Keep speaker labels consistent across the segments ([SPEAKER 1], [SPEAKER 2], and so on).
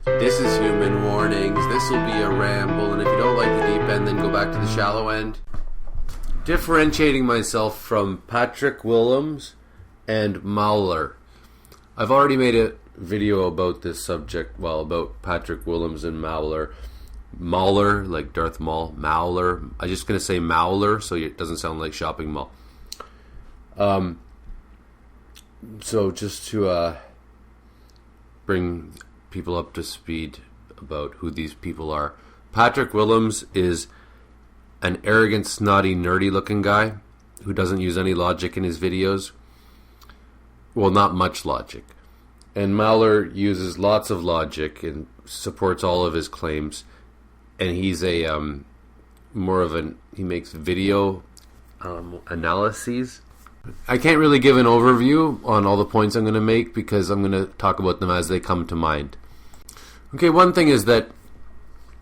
[SPEAKER 1] This is Human Warnings. This will be a ramble, and if you don't like the deep end, then go back to the shallow end. Differentiating myself from Patrick Willems and Mauler. I've already made a video about this subject, about Patrick Willems and Mauler. Mauler, like Darth Maul. Mauler. I'm just going to say Mauler so it doesn't sound like shopping mall. So just to bring people up to speed about who these people are. Patrick Willems is an arrogant, snotty, nerdy-looking guy who doesn't use any logic in his videos. Well, not much logic. And Mauler uses lots of logic and supports all of his claims. And he's he makes video analyses. I can't really give an overview on all the points I'm going to make because I'm going to talk about them as they come to mind. Okay, one thing is that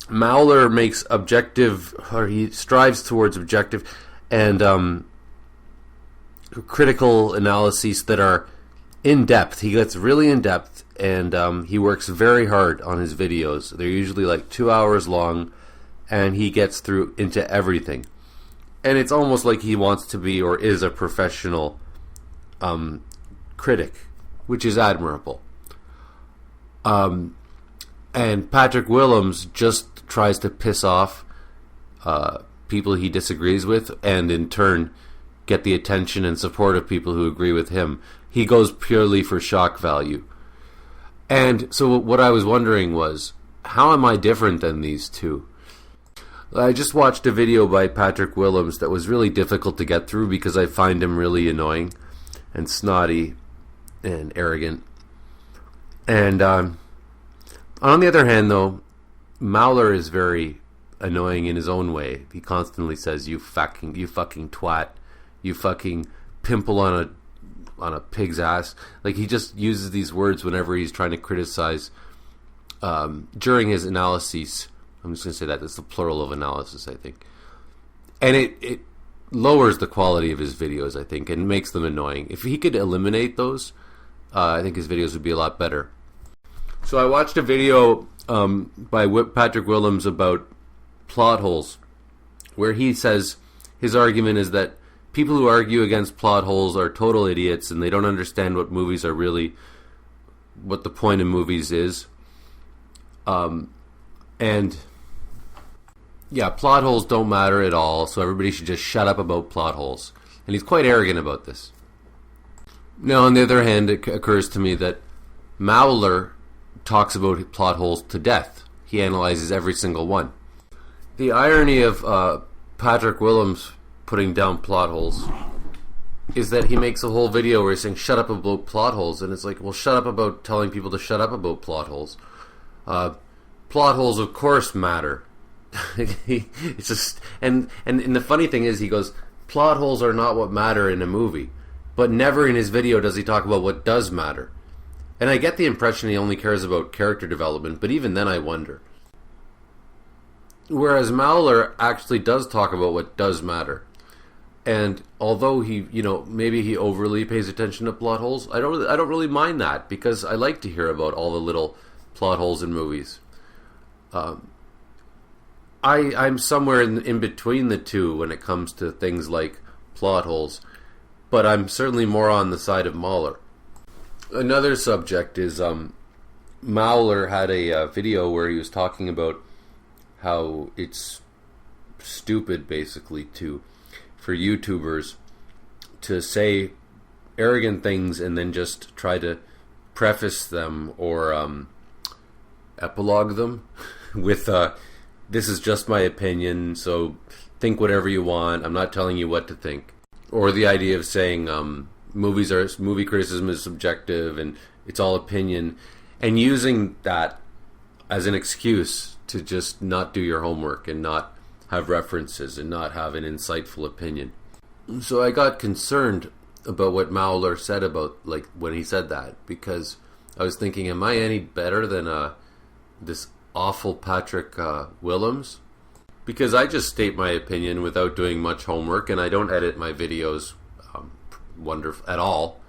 [SPEAKER 1] Mauler makes he strives towards objective and critical analyses that are in-depth. He gets really in-depth and he works very hard on his videos. They're usually like 2 hours long and he gets through into everything. And it's almost like he wants to be or is a professional critic, which is admirable. And Patrick Willems just tries to piss off people he disagrees with and in turn get the attention and support of people who agree with him. He goes purely for shock value. And so what I was wondering was, how am I different than these two? I just watched a video by Patrick Willems that was really difficult to get through because I find him really annoying and snotty and arrogant. And on the other hand, though, Mauler is very annoying in his own way. He constantly says, you fucking twat, you fucking pimple on a pig's ass. Like, he just uses these words whenever he's trying to criticize during his analyses. I'm just going to say that. That's the plural of analysis, I think. And it lowers the quality of his videos, I think, and makes them annoying. If he could eliminate those, I think his videos would be a lot better. So I watched a video by Patrick Willems about plot holes, where he says his argument is that people who argue against plot holes are total idiots and they don't understand what movies are really, what the point of movies is. And yeah, plot holes don't matter at all, so everybody should just shut up about plot holes. And he's quite arrogant about this. Now, on the other hand, it occurs to me that Mauler talks about plot holes to death. He analyzes every single one. The irony of Patrick Willems putting down plot holes is that he makes a whole video where he's saying, shut up about plot holes. And it's like, well, shut up about telling people to shut up about plot holes. Plot holes, of course, matter. It's just, and the funny thing is, he goes, plot holes are not what matter in a movie, but never in his video does he talk about what does matter. And I get the impression he only cares about character development, but even then I wonder. Whereas Mauler actually does talk about what does matter. And although he, maybe he overly pays attention to plot holes, I don't really mind that because I like to hear about all the little plot holes in movies. I'm somewhere in between the two when it comes to things like plot holes, but I'm certainly more on the side of Mauler. Another subject is Mauler had a video where he was talking about how it's stupid, basically, for YouTubers to say arrogant things and then just try to preface them or epilogue them with this is just my opinion, so think whatever you want, I'm not telling you what to think. Or the idea of saying movie criticism is subjective and it's all opinion, and using that as an excuse to just not do your homework and not have references and not have an insightful opinion. So I got concerned about what Mauler said about, like, when he said that, because I was thinking, am I any better than this awful Patrick Willems? Because I just state my opinion without doing much homework, and I don't edit my videos wonderful at all.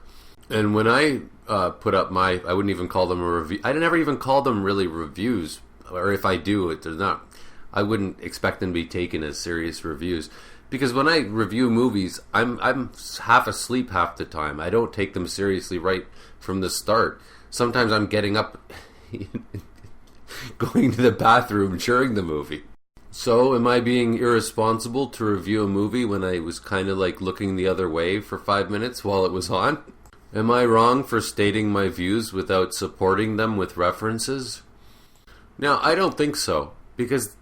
[SPEAKER 1] And when I put up I wouldn't even call them a review. I never even call them really reviews, or if I do, they're not. I wouldn't expect them to be taken as serious reviews, because when I review movies, I'm half asleep half the time. I don't take them seriously right from the start. Sometimes I'm getting up, going to the bathroom during the movie. So, am I being irresponsible to review a movie when I was kind of like looking the other way for 5 minutes while it was on? Am I wrong for stating my views without supporting them with references? Now, I don't think so, because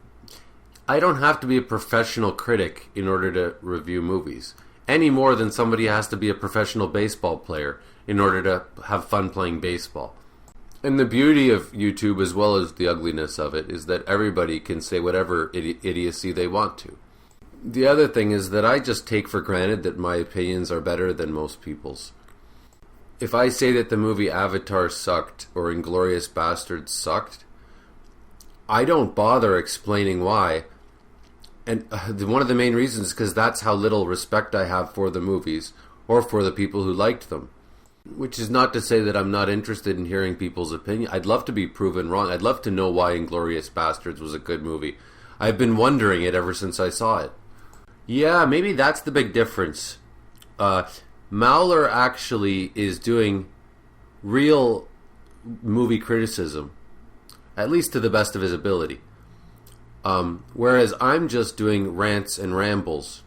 [SPEAKER 1] I don't have to be a professional critic in order to review movies, any more than somebody has to be a professional baseball player in order to have fun playing baseball. And the beauty of YouTube, as well as the ugliness of it, is that everybody can say whatever idiocy they want to. The other thing is that I just take for granted that my opinions are better than most people's. If I say that the movie Avatar sucked or Inglourious Basterds sucked, I don't bother explaining why. And one of the main reasons is because that's how little respect I have for the movies or for the people who liked them. Which is not to say that I'm not interested in hearing people's opinion. I'd love to be proven wrong. I'd love to know why Inglourious Basterds was a good movie. I've been wondering it ever since I saw it. Yeah, maybe that's the big difference. Mauler actually is doing real movie criticism, at least to the best of his ability. Whereas I'm just doing rants and rambles,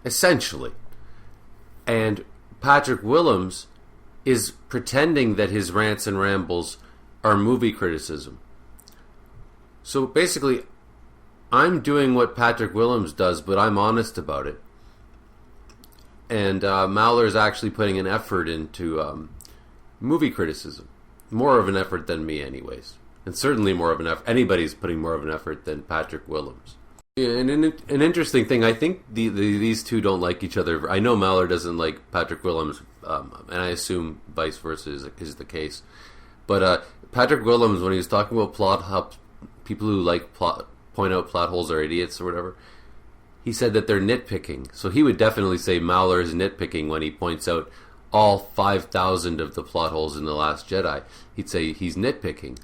[SPEAKER 1] essentially. And Patrick Willems is pretending that his rants and rambles are movie criticism. So basically, I'm doing what Patrick Willems does, but I'm honest about it. And Mauler's actually putting an effort into movie criticism. More of an effort than me, anyways. And certainly more of an effort. Anybody's putting more of an effort than Patrick Willems. And an interesting thing, I think these two don't like each other. I know Mauler doesn't like Patrick Willems, and I assume vice versa is the case. But Patrick Willems, when he was talking about how people who point out plot holes are idiots or whatever, he said that they're nitpicking. So he would definitely say Mauler is nitpicking when he points out all 5,000 of the plot holes in The Last Jedi. He'd say he's nitpicking.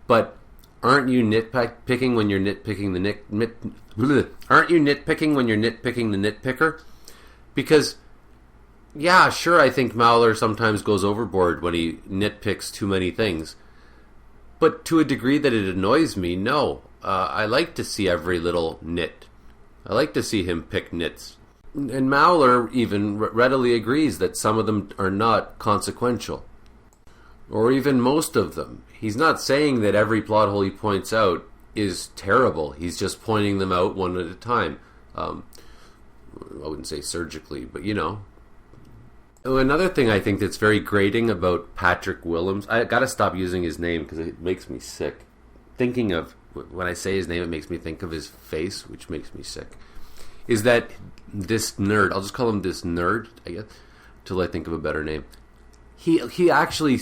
[SPEAKER 1] But aren't you nitpicking when you're nitpicking Aren't you nitpicking when you're nitpicking the nitpicker? Because, yeah, sure, I think Mauler sometimes goes overboard when he nitpicks too many things. But to a degree that it annoys me, no. I like to see every little nit. I like to see him pick nits. And Mauler even readily agrees that some of them are not consequential. Or even most of them. He's not saying that every plot hole he points out is terrible. He's just pointing them out one at a time. I wouldn't say surgically, but you know. Another thing I think that's very grating about Patrick Willems, I gotta stop using his name because it makes me sick. Thinking of, when I say his name, it makes me think of his face, which makes me sick. Is that this nerd, I'll just call him this nerd, I guess, till I think of a better name. He actually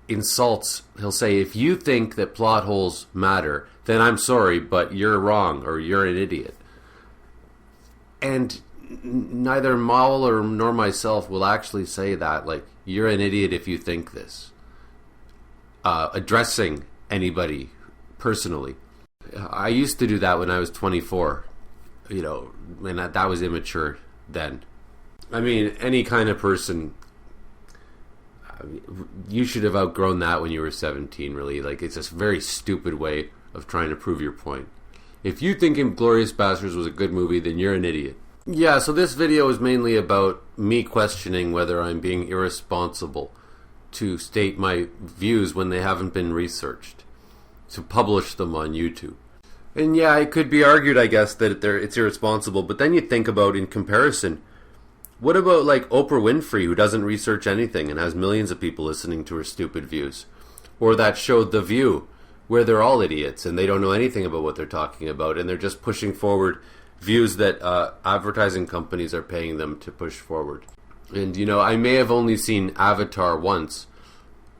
[SPEAKER 1] insults, he'll say, if you think that plot holes matter, then I'm sorry, but you're wrong, or you're an idiot. And neither Mauler nor myself will actually say that, like, you're an idiot if you think this. Addressing anybody personally. I used to do that when I was 24, you know, and that was immature then. I mean, any kind of person, you should have outgrown that when you were 17, really. Like, it's a very stupid way of trying to prove your point. If you think Inglourious Basterds was a good movie, then you're an idiot. Yeah, so this video is mainly about me questioning whether I'm being irresponsible to state my views when they haven't been researched, to publish them on YouTube. And yeah, it could be argued, I guess, that it's irresponsible, but then you think about, in comparison, what about like Oprah Winfrey, who doesn't research anything and has millions of people listening to her stupid views? Or that show The View, where they're all idiots and they don't know anything about what they're talking about, and they're just pushing forward views that advertising companies are paying them to push forward. And, you know, I may have only seen Avatar once,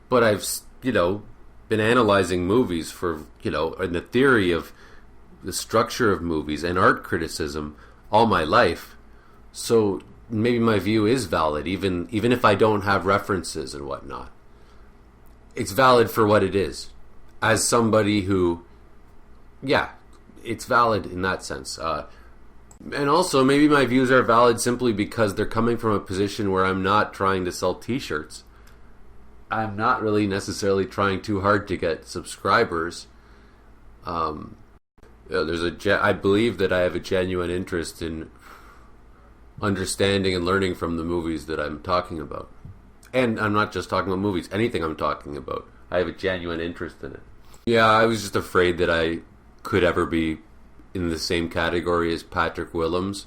[SPEAKER 1] but I've, you know, been analyzing movies for, you know, and the theory of the structure of movies and art criticism all my life. So maybe my view is valid, even if I don't have references and whatnot. it's valid for what it is. As somebody who, yeah, it's valid in that sense. And also, maybe my views are valid simply because they're coming from a position where I'm not trying to sell t-shirts. I'm not really necessarily trying too hard to get subscribers. I believe that I have a genuine interest in understanding and learning from the movies that I'm talking about. And I'm not just talking about movies. Anything I'm talking about, I have a genuine interest in it. Yeah, I was just afraid that I could ever be in the same category as Patrick Willems.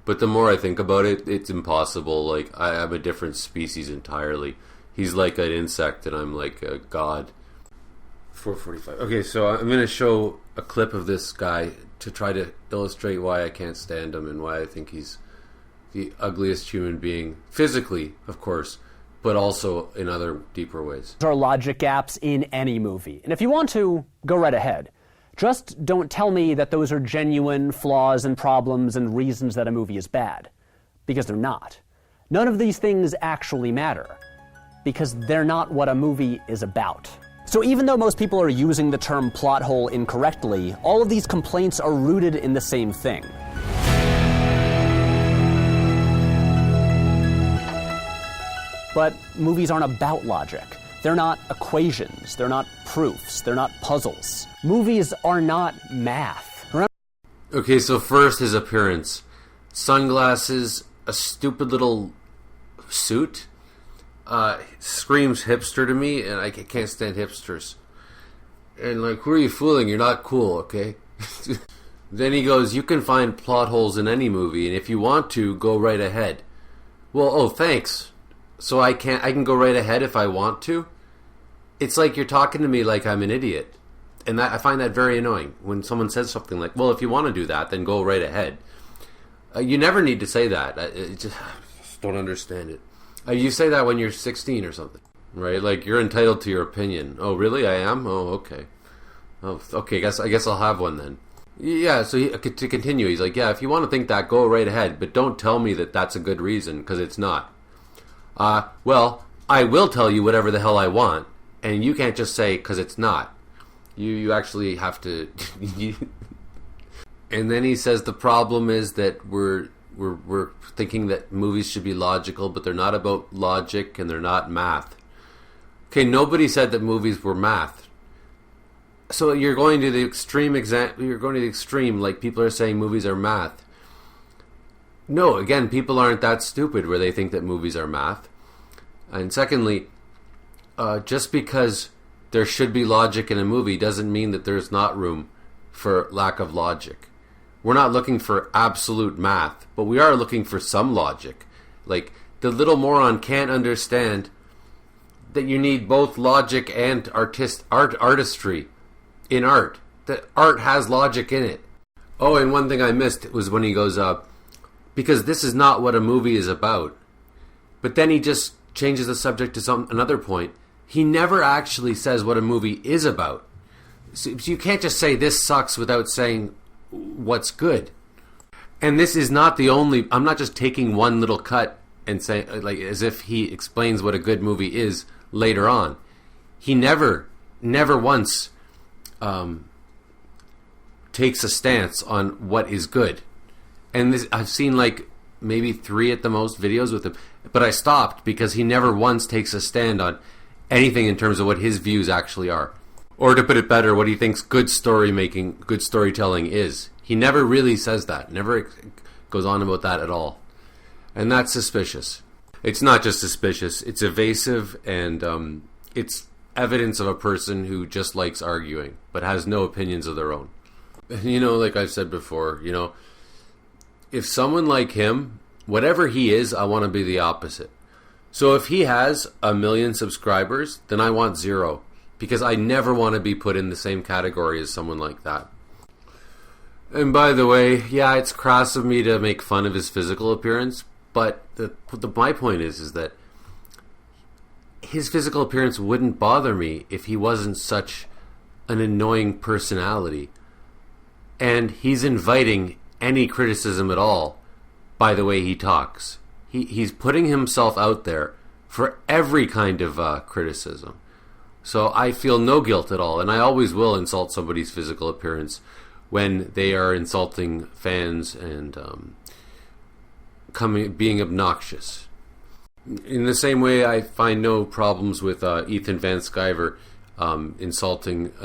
[SPEAKER 1] But the more I think about it, it's impossible. Like, I'm a different species entirely. He's like an insect and I'm like a god. 4:45. Okay, so I'm going to show a clip of this guy to try to illustrate why I can't stand him and why I think he's the ugliest human being. Physically, of course, but also in other deeper ways.
[SPEAKER 2] There are logic gaps in any movie. And if you want to, go right ahead. Just don't tell me that those are genuine flaws and problems and reasons that a movie is bad. Because they're not. None of these things actually matter. Because they're not what a movie is about. So even though most people are using the term plot hole incorrectly, all of these complaints are rooted in the same thing. But movies aren't about logic. They're not equations. They're not proofs. They're not puzzles. Movies are not math.
[SPEAKER 1] Okay, so first his appearance. Sunglasses, a stupid little suit. Screams hipster to me, and I can't stand hipsters. And like, who are you fooling? You're not cool, okay? Then he goes, you can find plot holes in any movie, and if you want to, go right ahead. Well, oh, thanks. So I can go right ahead if I want to? It's like you're talking to me like I'm an idiot. And I find that very annoying when someone says something like, well, if you want to do that, then go right ahead. You never need to say that. I just don't understand it. You say that when you're 16 or something, right? Like, you're entitled to your opinion. Oh, really? I am? Oh, okay. Oh, okay, I guess I'll have one then. Yeah, so to continue, he's like, yeah, if you want to think that, go right ahead, but don't tell me that that's a good reason, because it's not. Well, I will tell you whatever the hell I want, and you can't just say, because it's not. You actually have to... And then he says the problem is that we're thinking that movies should be logical, but they're not about logic and they're not math. Okay, nobody said that movies were math. So you're going to the extreme like people are saying movies are math. No, again, people aren't that stupid where they think that movies are math. And secondly, just because there should be logic in a movie doesn't mean that there's not room for lack of logic. We're not looking for absolute math, but we are looking for some logic. Like, the little moron can't understand that you need both logic and artistry in art. That art has logic in it. Oh, and one thing I missed was when he goes, because this is not what a movie is about. But then he just changes the subject to another point. He never actually says what a movie is about. So you can't just say this sucks without saying what's good. And this is not the only... I'm not just taking one little cut and saying, like, as if he explains what a good movie is later on. He never once takes a stance on what is good. And this, I've seen like maybe 3 at the most videos with him, but I stopped because he never once takes a stand on anything in terms of what his views actually are. Or to put it better, what he thinks good storymaking, good storytelling is. He never really says that. Never goes on about that at all. And that's suspicious. It's not just suspicious. It's evasive, and it's evidence of a person who just likes arguing, but has no opinions of their own. You know, like I've said before, you know, if someone like him, whatever he is, I want to be the opposite. So if he has 1 million subscribers, then I want 0. Because I never want to be put in the same category as someone like that. And by the way, yeah, it's crass of me to make fun of his physical appearance, but my point is that his physical appearance wouldn't bother me if he wasn't such an annoying personality. And he's inviting any criticism at all by the way he talks. He's putting himself out there for every kind of criticism. So I feel no guilt at all, and I always will insult somebody's physical appearance when they are insulting fans and being obnoxious. In the same way, I find no problems with Ethan Van Sciver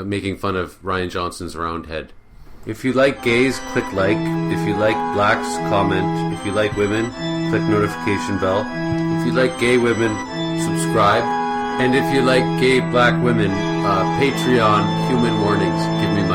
[SPEAKER 1] making fun of Ryan Johnson's round head. If you like gays, click like. If you like blacks, comment. If you like women, click notification bell. If you like gay women, subscribe. And if you like gay black women, Patreon, Human Warnings. Give me